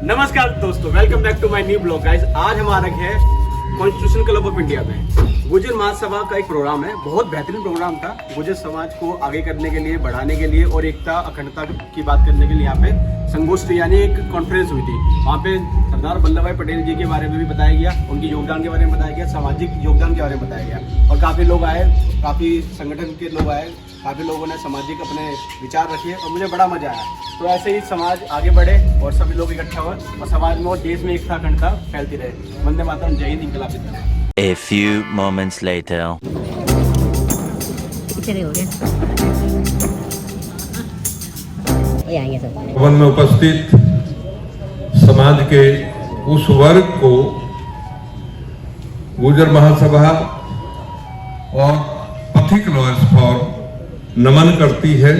नमस्कार दोस्तों, welcome back to my new blog guys. आज हमारा है कॉन्स्टिट्यूशन क्लब ऑफ इंडिया में गुर्जर महासभा का एक प्रोग्राम है। बहुत बेहतरीन प्रोग्राम था। गुर्जर समाज को आगे करने के लिए, बढ़ाने के लिए और एकता अखंडता की बात करने के लिए यहाँ पे संगोष्ठी यानी एक कॉन्फ्रेंस हुई थी। वहाँ पे सरदार वल्लभ भाई पटेल जी के बारे में भी बताया गया, उनके योगदान के बारे में बताया गया, सामाजिक योगदान के बारे में बताया गया और काफ़ी लोग आए, काफ़ी संगठन के लोग आए, काफ़ी लोगों ने सामाजिक अपने विचार रखे और मुझे बड़ा मजा आया। तो ऐसे ही समाज आगे बढ़े और सभी लोग इकट्ठा हो और समाज में और देश में एकता अखंडता फैलती रहे। वंदे मातरम, जय हिंद, इंकलाब जिंदाबाद। A few moments later. भवन में उपस्थित समाज के उस वर्ग को गुर्जर महासभा और पथिक लॉयर्स फॉर नमन करती है।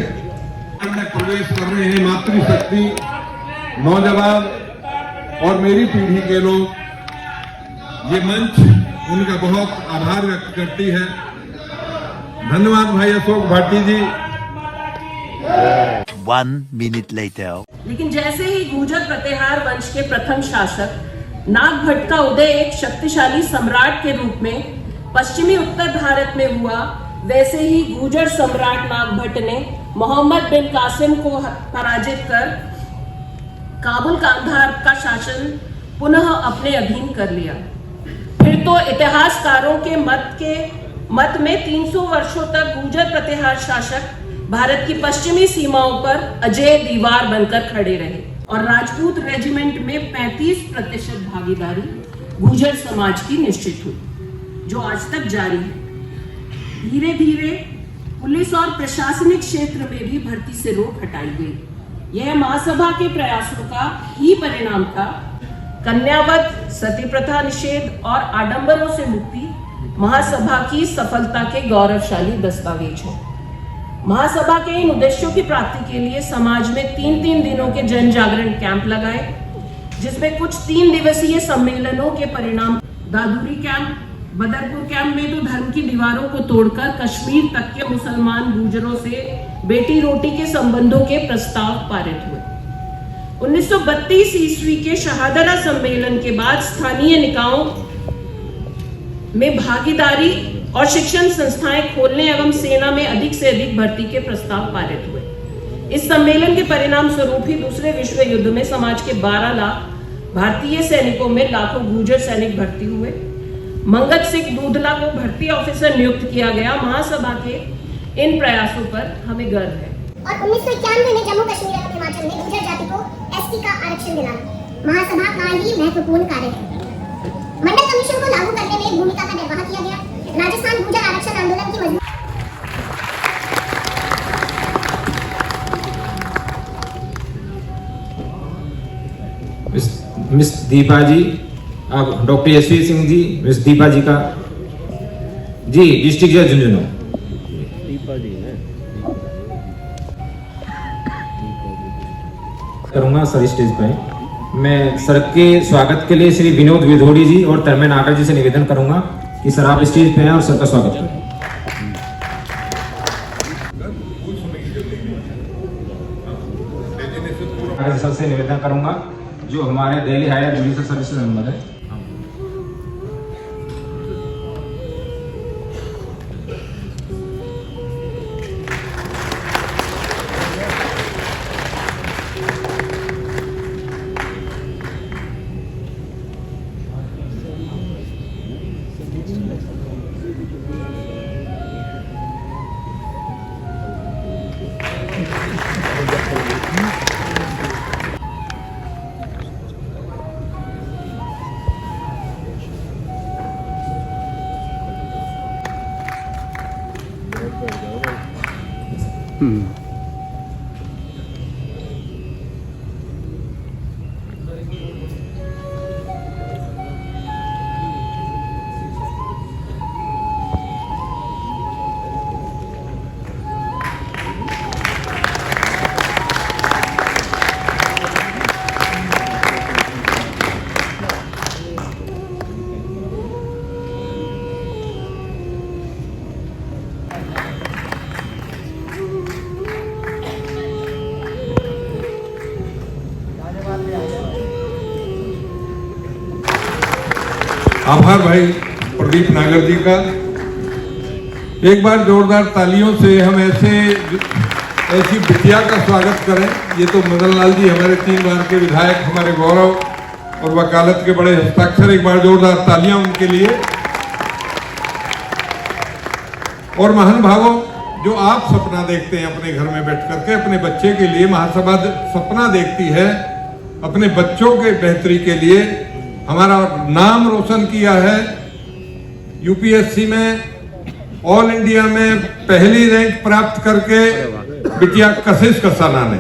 प्रवेश कर रहे हैं मातृशक्ति, नौजवान और मेरी पीढ़ी के लोग। ये मंच उनका बहुत आभार व्यक्त करती है। धन्यवाद भाई अशोक भाटी जी। 1 minute later. लेकिन जैसे ही गुर्जर प्रतिहार वंश के प्रथम शासक नागभट्ट का उदय एक शक्तिशाली सम्राट के रूप में पश्चिमी उत्तर भारत में हुआ, वैसे ही गुर्जर सम्राट नागभट्ट ने मोहम्मद बिन कासिम को पराजित कर काबुल कांधार का शासन पुनः अपने अधीन कर लिया। फिर तो इतिहासकारों के मत में 300 वर्षों तक गुर्जर प्रतिहार शासक भारत की पश्चिमी सीमाओं पर अजेय दीवार बनकर खड़े रहे और राजपूत रेजिमेंट में 35% भागीदारी गुर्जर समाज की निश्चित हुई, जो आज तक जारी है। धीरे धीरे पुलिस और प्रशासनिक क्षेत्र में भी भर्ती से रोक हटाई गई। यह महासभा के प्रयासों का ही परिणाम था। कन्यावध, सती प्रथा निषेध और आडंबरों से मुक्ति महासभा की सफलता के गौरवशाली दस्तावेज है। महासभा के इन उद्देश्यों की प्राप्ति के लिए समाज में 3 दिनों के जन जागरण कैंप लगाए, जिसमें कुछ 3 दिवसीय सम्मेलनों के परिणाम दादुरी कैंप, बदरपुर कैंप में तो धर्म की दीवारों को तोड़कर कश्मीर तक के मुसलमान गुर्जरों से बेटी रोटी के संबंधों के प्रस्ताव पारित हुए। 1932 ईस्वी के शहादरा सम्मेलन के बाद स्थानीय निकायों में भागीदारी और शिक्षण संस्थाएं खोलने एवं सेना में अधिक से अधिक भर्ती के प्रस्ताव पारित हुए। इस सम्मेलन के परिणाम स्वरूप ही दूसरे विश्व युद्ध में समाज के 12 लाख भारतीय सैनिकों में लाखों गुर्जर सैनिक भर्ती हुए। मंगत सिंह दूधला को भर्ती ऑफिसर नियुक्त किया गया। महासभा के इन प्रयासों पर हमें गर्व है। और 1991 में जम्मू कश्मीर और हिमाचल में गुर्जर जाति को एसटी का आरक्षण दिलाना महासभा का ही महत्वपूर्ण कार्य है। मंडल कमीशन को लागू करने में एक भूमिका का निर्वाह किया गया। राजस्थान गुर्जर आरक्षण आंदोलन की मजबूत मिस दीपा जी, अब डॉक्टर यशवी सिंह जी, मिस दीपा जी का जी डिस्ट्रिक्ट जज झुंझुनू। करूंगा सर स्टेज पे। मैं सर के स्वागत के लिए श्री विनोद विधोड़ी जी और तन्मय नागर जी से निवेदन करूंगा कि सर आप स्टेज पे हैं और सर का स्वागत करें। सर से निवेदन करूंगा जो हमारे Delhi higher judicial service member है। आभार भाई प्रदीप नागर जी का। एक बार जोरदार तालियों से हम ऐसी बिटिया का स्वागत करें। ये तो मदन लाल जी हमारे 3 बार के विधायक, हमारे गौरव और वकालत के बड़े हस्ताक्षर। एक बार जोरदार तालियां उनके लिए। और महान भावों, जो आप सपना देखते हैं अपने घर में बैठ करके अपने बच्चे के लिए, महासभा सपना देखती है अपने बच्चों के बेहतरी के लिए। हमारा नाम रोशन किया है यूपीएससी में, ऑल इंडिया में पहली रैंक प्राप्त करके बिटिया कशिश कसाना ने,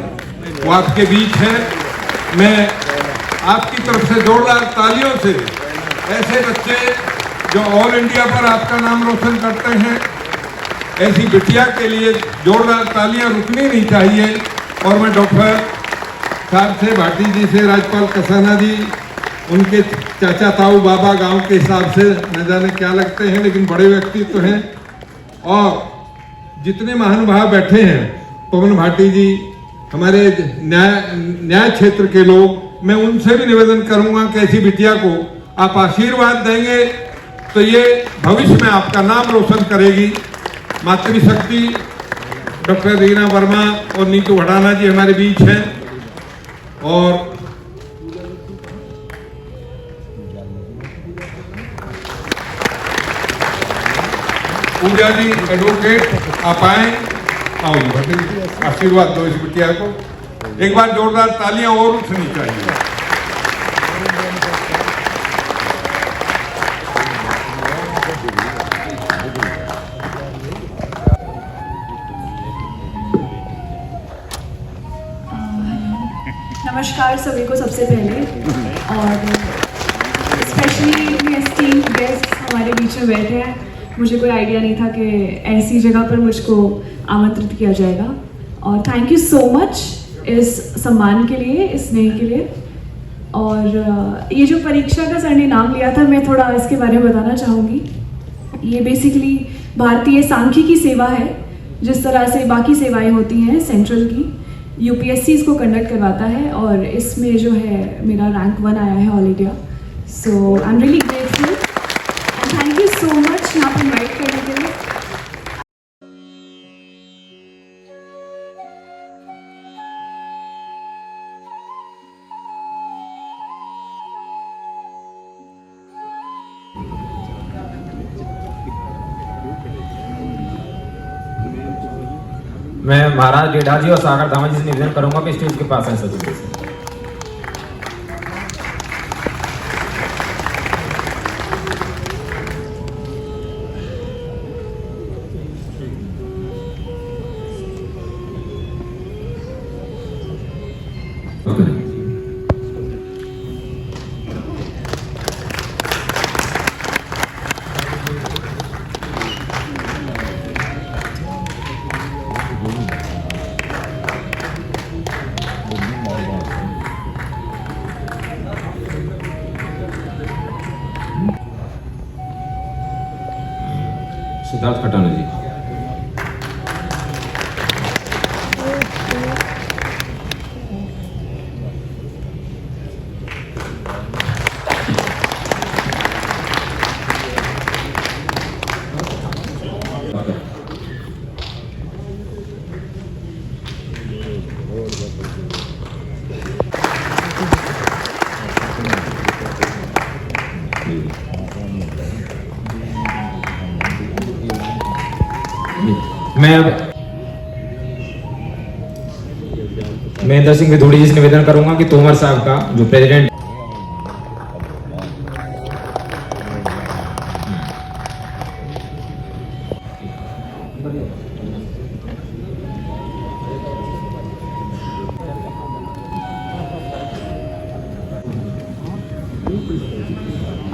वो आपके बीच है। मैं आपकी तरफ से जोरदार तालियों से ऐसे बच्चे जो ऑल इंडिया पर आपका नाम रोशन करते हैं, ऐसी बिटिया के लिए जोरदार तालियां रुकनी नहीं चाहिए। और मैं डॉक्टर साहब से, भाटी जी से, राजपाल कसाना जी, उनके चाचा ताऊ बाबा गांव के हिसाब से न जाने क्या लगते हैं, लेकिन बड़े व्यक्तित्व तो हैं। और जितने महानुभाव बैठे हैं, पवन भाटी जी, हमारे न्याय क्षेत्र के लोग, मैं उनसे भी निवेदन करूंगा कि ऐसी बिटिया को आप आशीर्वाद देंगे तो ये भविष्य में आपका नाम रोशन करेगी। मातृशक्ति डॉक्टर रीना वर्मा और नीतू भड़ाना जी हमारे बीच हैं। और पूजा जी एडवोकेट, आप आए, आओ जी, आशीर्वाद दो इस बिटिया को। एक बार जोरदार तालियां और उठनी चाहिए। नमस्कार सभी को सबसे पहले, और स्पेशली इतने एस्टीम्ड गेस्ट हमारे बीच में बैठे हैं। मुझे कोई आइडिया नहीं था कि ऐसी जगह पर मुझको आमंत्रित किया जाएगा, और थैंक यू सो मच इस सम्मान के लिए, इस स्नेह के लिए। और ये जो परीक्षा का सर ने नाम लिया था, मैं थोड़ा इसके बारे में बताना चाहूँगी। ये बेसिकली भारतीय सांख्यिकी सेवा है। जिस तरह से बाकी सेवाएं होती हैं सेंट्रल की, यूपीएससी इसको कंडक्ट करवाता है, और इसमें जो है मेरा रैंक 1 आया है all India. So I am really grateful and thank you so much यहाँ पर इन्वाइट करने के लिए। मैं महाराज डेढ़ा जी और सागर धामा जी से निवेदन करूंगा कि स्टेज के पास आए सभी से। सिद्धार्थ खटाना जी। मैं इंदर सिंह विधोड़ी जी से निवेदन करूंगा कि तोमर साहब का जो प्रेसिडेंट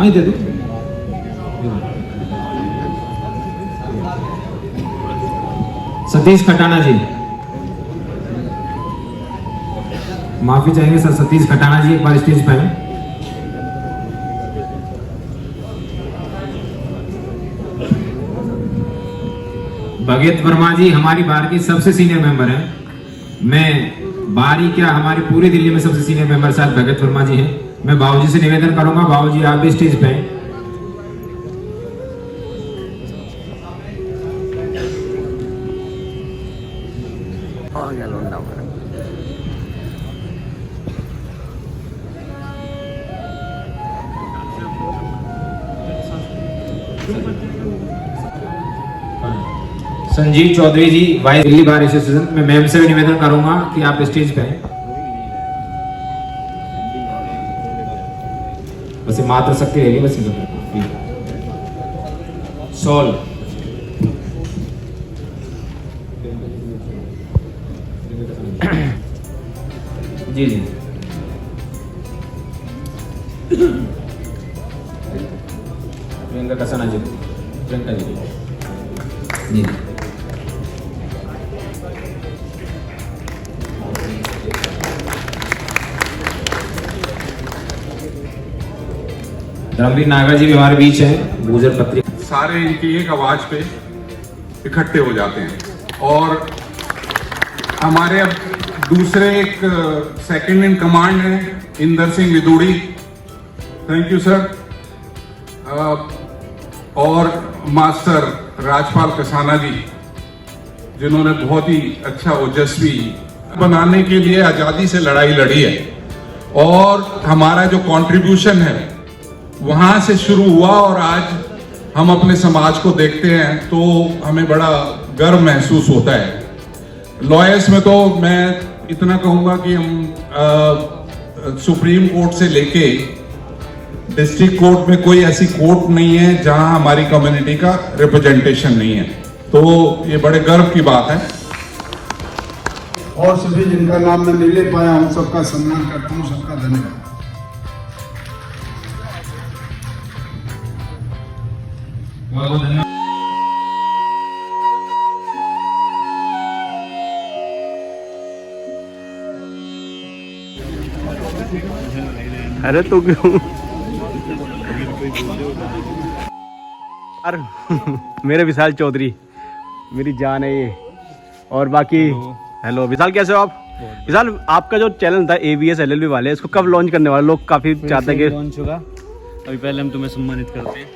आई दे दो। सतीश खटाना जी, माफी चाहेंगे सर। सतीश खटाना जी एक बार स्टेज पे आए। भगत वर्मा जी हमारी बार की सबसे सीनियर मेंबर हैं। मैं बारी क्या, हमारे पूरे दिल्ली में सबसे सीनियर मेंबर शायद भगत वर्मा जी हैं। मैं बाबूजी से निवेदन करूंगा, बाबूजी आप भी स्टेज पे हैं। संजीव चौधरी जी, वाइस दिल्ली बार एसोसिएशन। मैं मैम से भी निवेदन करूंगा कि आप स्टेज पे आए। बस ये मात्र शक्ति रहेगी, बस सॉल। जी जी प्रियंका कसाना जी, प्रियंका जी जी। धर्मवीर नागर जी भी हमारे बीच हैं, गुजर पत्रिका। सारे इनकी एक आवाज पे इकट्ठे हो जाते हैं। और हमारे अब दूसरे एक सेकंड इन कमांड है Inder Singh Vidhuri, thank you sir. और मास्टर राजपाल कसाना जी, जिन्होंने बहुत ही अच्छा ओजस्वी बनाने के लिए आजादी से लड़ाई लड़ी है। और हमारा जो कंट्रीब्यूशन है वहां से शुरू हुआ और आज हम अपने समाज को देखते हैं तो हमें बड़ा गर्व महसूस होता है। लॉयर्स में तो मैं इतना कहूंगा कि हम सुप्रीम कोर्ट से लेके डिस्ट्रिक्ट कोर्ट में कोई ऐसी कोर्ट नहीं है जहां हमारी कम्युनिटी का रिप्रेजेंटेशन नहीं है, तो ये बड़े गर्व की बात है। और सभी जिनका नाम मैं नहीं ले पाया, हम सबका सम्मान करता हूँ, सबका धन्यवाद। अरे तो क्यों यार मेरे विशाल चौधरी, मेरी जान है ये। और बाकी हेलो विशाल, कैसे हो आप? विशाल, आपका जो चैनल था ABS LLB वाले, इसको कब लॉन्च करने वाले? लोग काफी चाहते हैं कि लॉन्च होगा। अभी पहले हम तुम्हें सम्मानित करते हैं।